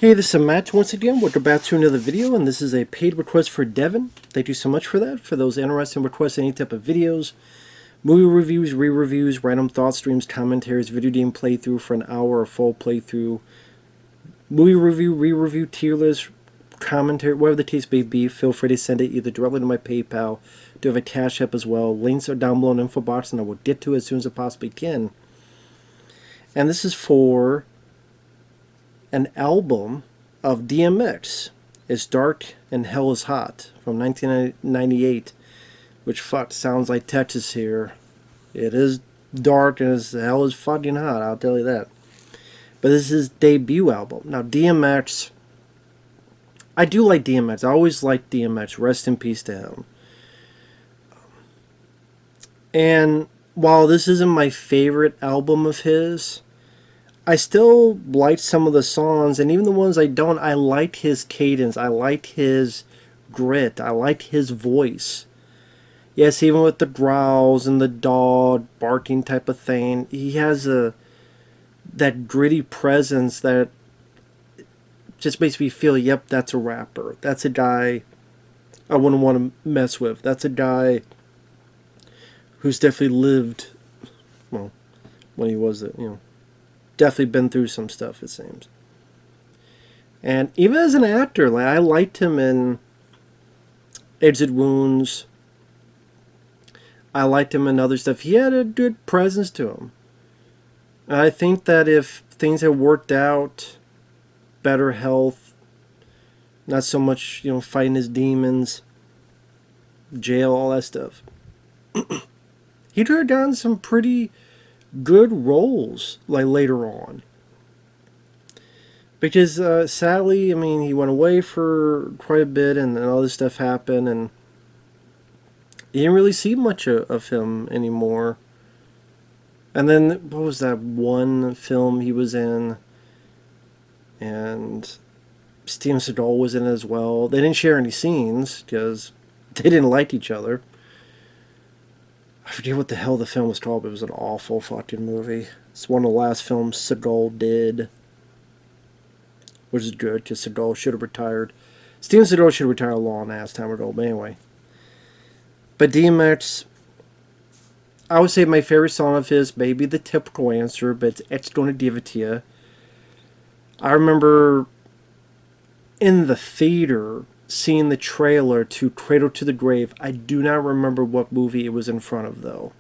Hey, this is Matt once again. Welcome back to another video, and this is a paid request for Devon. Thank you so much for that. For those interested in requesting any type of videos, movie reviews, re-reviews, random thought streams, commentaries, video game playthrough for an hour or full playthrough, movie review, re-review, tier list, commentary, whatever the case may be, feel free to send it either directly to my PayPal. I do have a CashApp as well. Links are down below in the info box, and I will get to it as soon as I possibly can. And this is for an album of DMX. It's Dark and Hell is Hot from 1998, which sounds like Texas here. It is dark and hell is fucking hot, I'll tell you that. But this is his debut album. Now DMX, I do like DMX. I always liked DMX. Rest in peace to him. And while this isn't my favorite album of his, I still like some of the songs, and even the ones I don't, I like his cadence, I like his grit, I like his voice. Yes, even with the growls and the dog barking type of thing, he has that gritty presence that just makes me feel, yep, that's a rapper. That's a guy I wouldn't want to mess with. That's a guy who's definitely lived, well, when he was, definitely been through some stuff, it seems. And even as an actor, like, I liked him in Exit Wounds. I liked him in other stuff. He had a good presence to him. And I think that if things had worked out, better health, not so much, fighting his demons, jail, all that stuff, he'd have done some pretty good roles like later on, because sadly, I mean, he went away for quite a bit, and all this stuff happened, and you didn't really see much of him anymore. And then what was that one film he was in, and Steven Seagal was in it as well. They didn't share any scenes because they didn't like each other. I forget what the hell the film was called, but it was an awful fucking movie. It's one of the last films Seagal did, which is good, because Seagal should have retired. Steven Seagal should have retired a long ass time ago, but anyway. But DMX, I would say my favorite song of his may be the typical answer, but it's Gonna Give It To You. I remember in the theater seeing the trailer to Cradle to the Grave. I do not remember what movie it was in front of, though.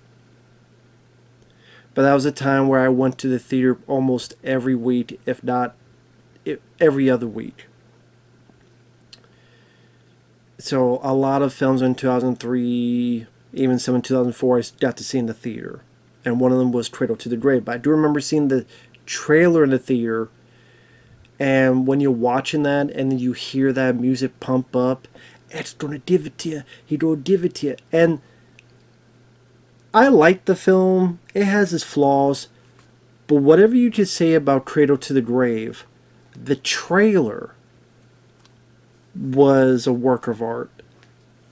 But that was a time where I went to the theater almost every week, if not every other week. So a lot of films in 2003, even some in 2004, I got to see in the theater. And one of them was Cradle to the Grave. But I do remember seeing the trailer in the theater. And when you're watching that and you hear that music pump up, it's gonna give it to you. He gonna give it to you. And I like the film. It has its flaws. But whatever you could say about Cradle to the Grave, the trailer was a work of art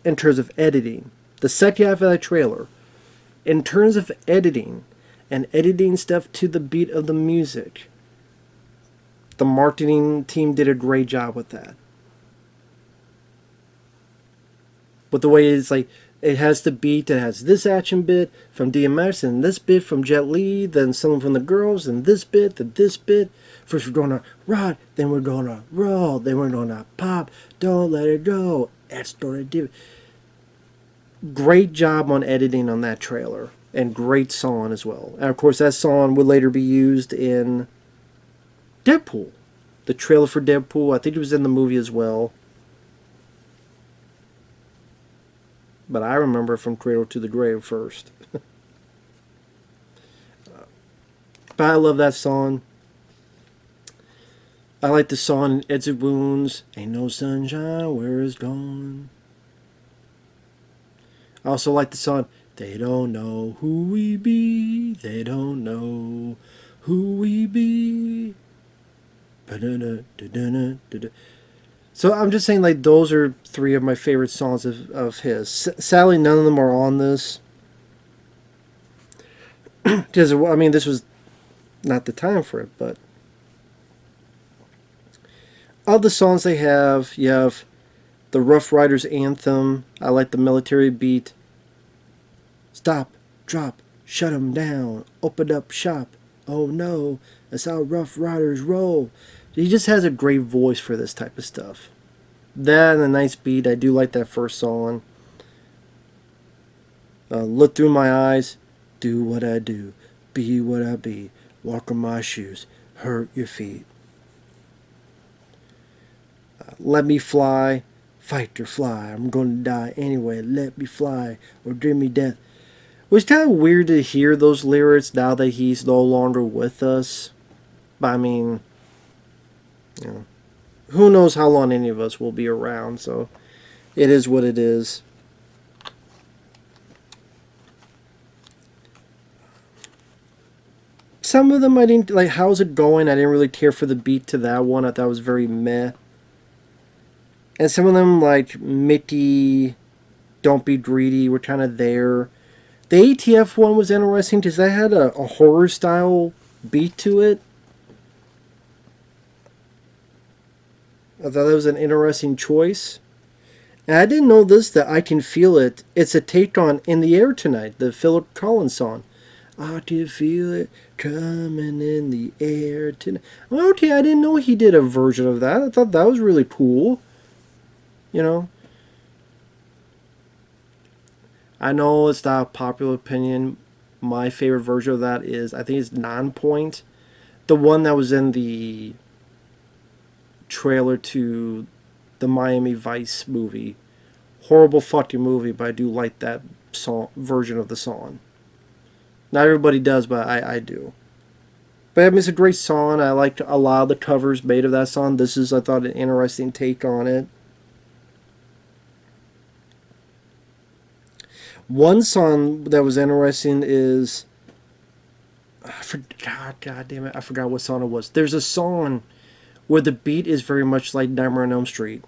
in terms of editing. The second half of that trailer, in terms of editing, and editing stuff to the beat of the music, the marketing team did a great job with that. With the way it's like, it has the beat that has this action bit from DMX, and this bit from Jet Li, then someone from the girls, and this bit, then this bit. First we're gonna ride, then we're gonna roll, then we're gonna pop, don't let it go, it's gonna do. Great job on editing on that trailer, and great song as well. And of course that song would later be used in Deadpool. The trailer for Deadpool, I think it was in the movie as well. But I remember from Cradle to the Grave first. But I love that song. I like the song Exit Wounds, Ain't No Sunshine Where It's Gone. I also like the song They Don't Know Who We Be, They Don't Know Who We Be. So I'm just saying, like, those are three of my favorite songs of his. Sadly, none of them are on this. Because, I mean, this was not the time for it, but Of the songs they have, you have the Rough Riders anthem. I like the military beat. Stop, drop, shut 'em down, open up shop. Oh no, that's how Rough Riders roll. He just has a great voice for this type of stuff. That and a nice beat. I do like that first song. Look through my eyes, do what I do, be what I be, walk on my shoes, hurt your feet. Let me fly, fight or fly. I'm gonna die anyway. Let me fly or dream me death. It was kind of weird to hear those lyrics now that he's no longer with us. But I mean, you know, who knows how long any of us will be around, so it is what it is. Some of them I didn't like. How's it going? I didn't really care for the beat to that one. I thought it was very meh. And some of them like Mickey, Don't Be Greedy were kind of there. The ATF one was interesting because that had a horror style beat to it. I thought that was an interesting choice. And I didn't know this, that I Can Feel It. It's a take on In the Air Tonight, the Philip Collins song. I can feel it coming in the air tonight. Okay, I didn't know he did a version of that. I thought that was really cool. You know, I know it's not a popular opinion. My favorite version of that is, I think it's Non-Point. The one that was in the trailer to the Miami Vice movie. Horrible fucking movie, but I do like that song version of the song. Not everybody does, but I do. But I mean, it's a great song. I liked a lot of the covers made of that song. This is, I thought, an interesting take on it. One song that was interesting is, God damn it, I forgot what song it was. There's a song where the beat is very much like Nightmare on Elm Street.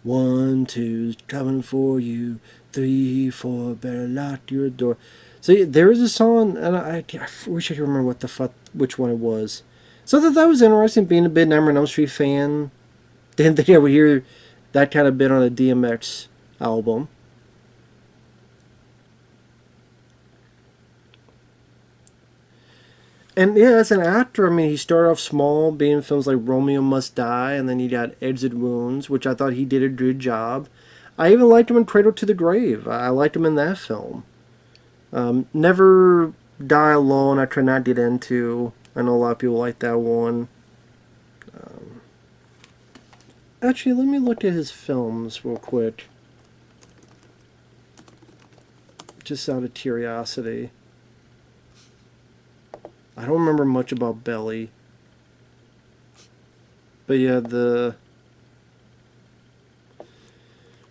1, 2's coming for you. 3, 4, better lock your door. So there is a song, and I wish I could remember what the fuck, which one it was. So that was interesting, being a big Nightmare on Elm Street fan. Didn't think I would hear that kind of bit on a DMX album. And yeah, as an actor, I mean, he started off small, being in films like Romeo Must Die, and then he got Exit Wounds, which I thought he did a good job. I even liked him in Cradle to the Grave. I liked him in that film. Never Die Alone, I could not get into. I know a lot of people like that one. Actually, let me look at his films real quick. Just out of curiosity. I don't remember much about Belly. But yeah, the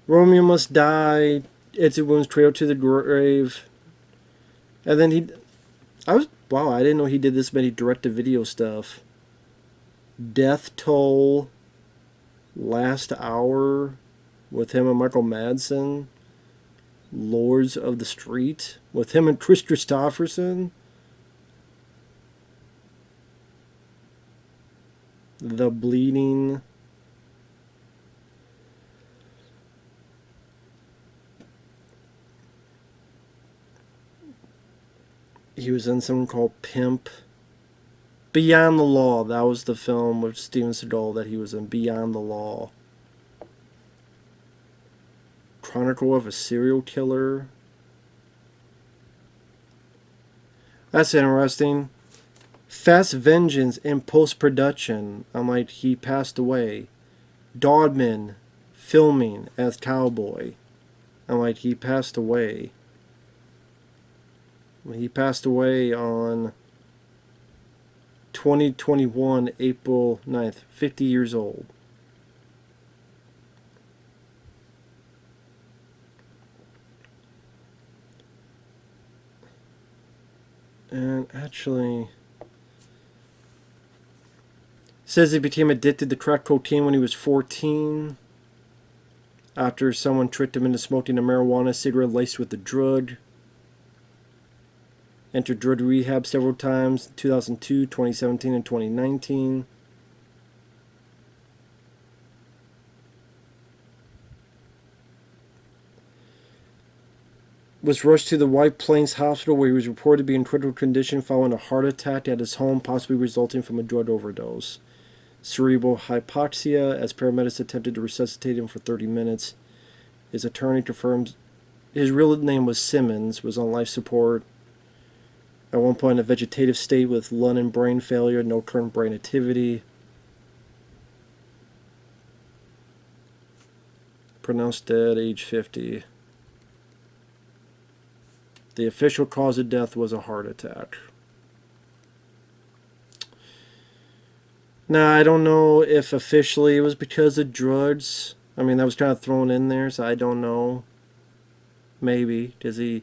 Romeo Must Die, Exit Wounds, Trail to the Grave. And then wow, I didn't know he did this many direct-to-video stuff. Death Toll, Last Hour, with him and Michael Madsen. Lords of the Street, with him and Chris Christopherson. The Bleeding. He was in something called Pimp. Beyond the Law. That was the film with Steven Seagal that he was in. Beyond the Law. Chronicle of a Serial Killer. That's interesting. Fast Vengeance in post-production. I'm like, he passed away. Dodman filming as Cowboy. I'm like, he passed away. He passed away on 2021, April 9th. 50 years old. And actually, says he became addicted to crack cocaine when he was 14 after someone tricked him into smoking a marijuana cigarette laced with the drug. Entered drug rehab several times, 2002, 2017, and 2019. was rushed to the White Plains Hospital where he was reported to be in critical condition following a heart attack at his home, possibly resulting from a drug overdose. Cerebral hypoxia, as paramedics attempted to resuscitate him for 30 minutes. His attorney confirms his real name was Simmons, was on life support. At one point in a vegetative state with lung and brain failure, no current brain activity. Pronounced dead, age 50. The official cause of death was a heart attack. Now, I don't know if officially it was because of drugs. I mean, that was kind of thrown in there, so I don't know. Maybe, because he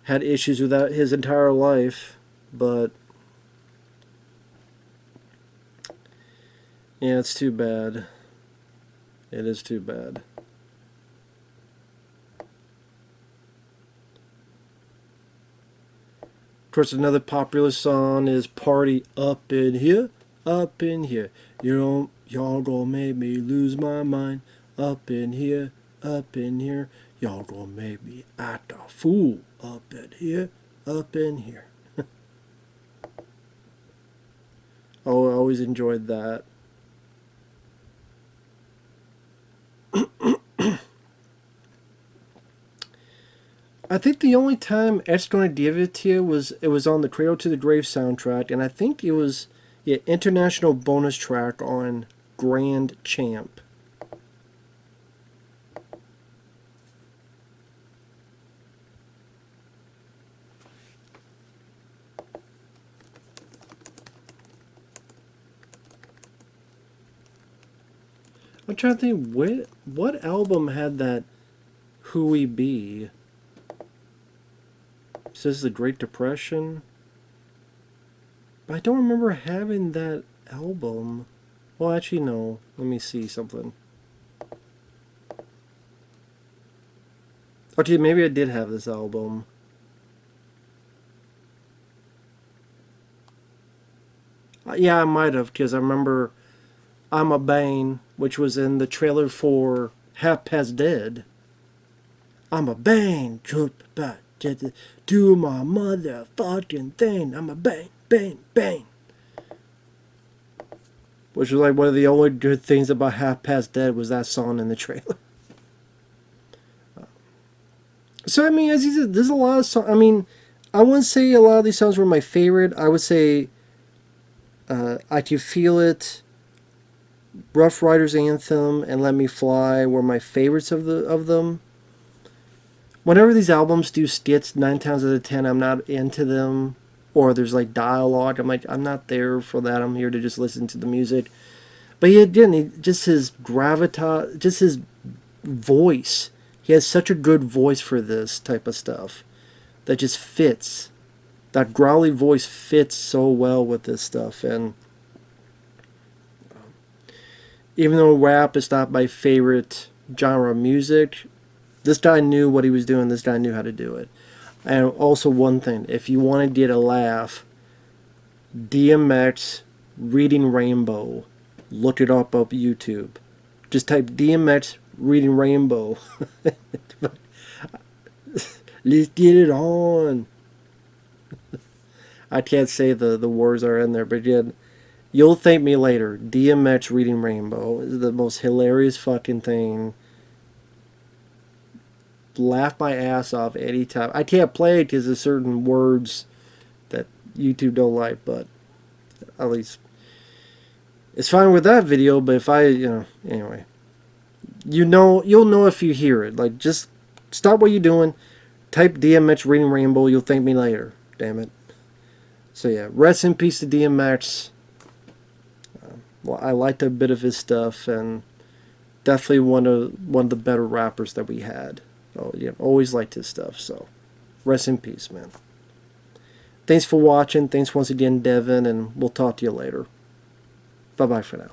had issues with that his entire life, but yeah, it's too bad. It is too bad. Of course, another popular song is "Party Up in Here, Up in Here." Y'all gonna make me lose my mind. Up in here, up in here. Y'all gonna make me act a fool. Up in here, up in here. Oh, I always enjoyed that. I think the only time Ed's gonna give it to you was it was on the Cradle to the Grave soundtrack, and I think it was international bonus track on Grand Champ. I'm trying to think what album had that Who We Be. It says the Great Depression. But I don't remember having that album. Well, actually, no. Let me see something. Okay, maybe I did have this album. Yeah, I might have, because I remember I'm a Bane, which was in the trailer for Half Past Dead. I'm a Bane, do my motherfucking thing. I'm a Bane, Bane, Bane. Which was like one of the only good things about Half Past Dead was that song in the trailer. So, I mean, as you said, there's a lot of songs. I mean, I wouldn't say a lot of these songs were my favorite. I would say I Can Feel It, Rough Riders Anthem, and Let Me Fly were my favorites of them. Whenever these albums do skits, 9 times out of 10, I'm not into them. Or there's like dialogue. I'm like, I'm not there for that. I'm here to just listen to the music. But yeah, again, just his gravitas, just his voice. He has such a good voice for this type of stuff that just fits. That growly voice fits so well with this stuff. And even though rap is not my favorite genre of music, this guy knew what he was doing. This guy knew how to do it. And also one thing, if you want to get a laugh, DMX Reading Rainbow. Look it up YouTube. Just type DMX Reading Rainbow. Let's get it on. I can't say the words are in there, but again, you'll thank me later. DMX Reading Rainbow is the most hilarious fucking thing. Laugh my ass off anytime. I can't play it because there's certain words that YouTube don't like, but at least it's fine with that video. But if anyway, you'll know if you hear it. Like, just stop what you're doing, type DMX Reading Rainbow. You'll thank me later. Damn it. So yeah, rest in peace to DMX. Well, I liked a bit of his stuff, and definitely one of the better rappers that we had. Oh yeah, always liked his stuff. So rest in peace, man. Thanks for watching. Thanks once again, Devon, and we'll talk to you later. Bye bye for now.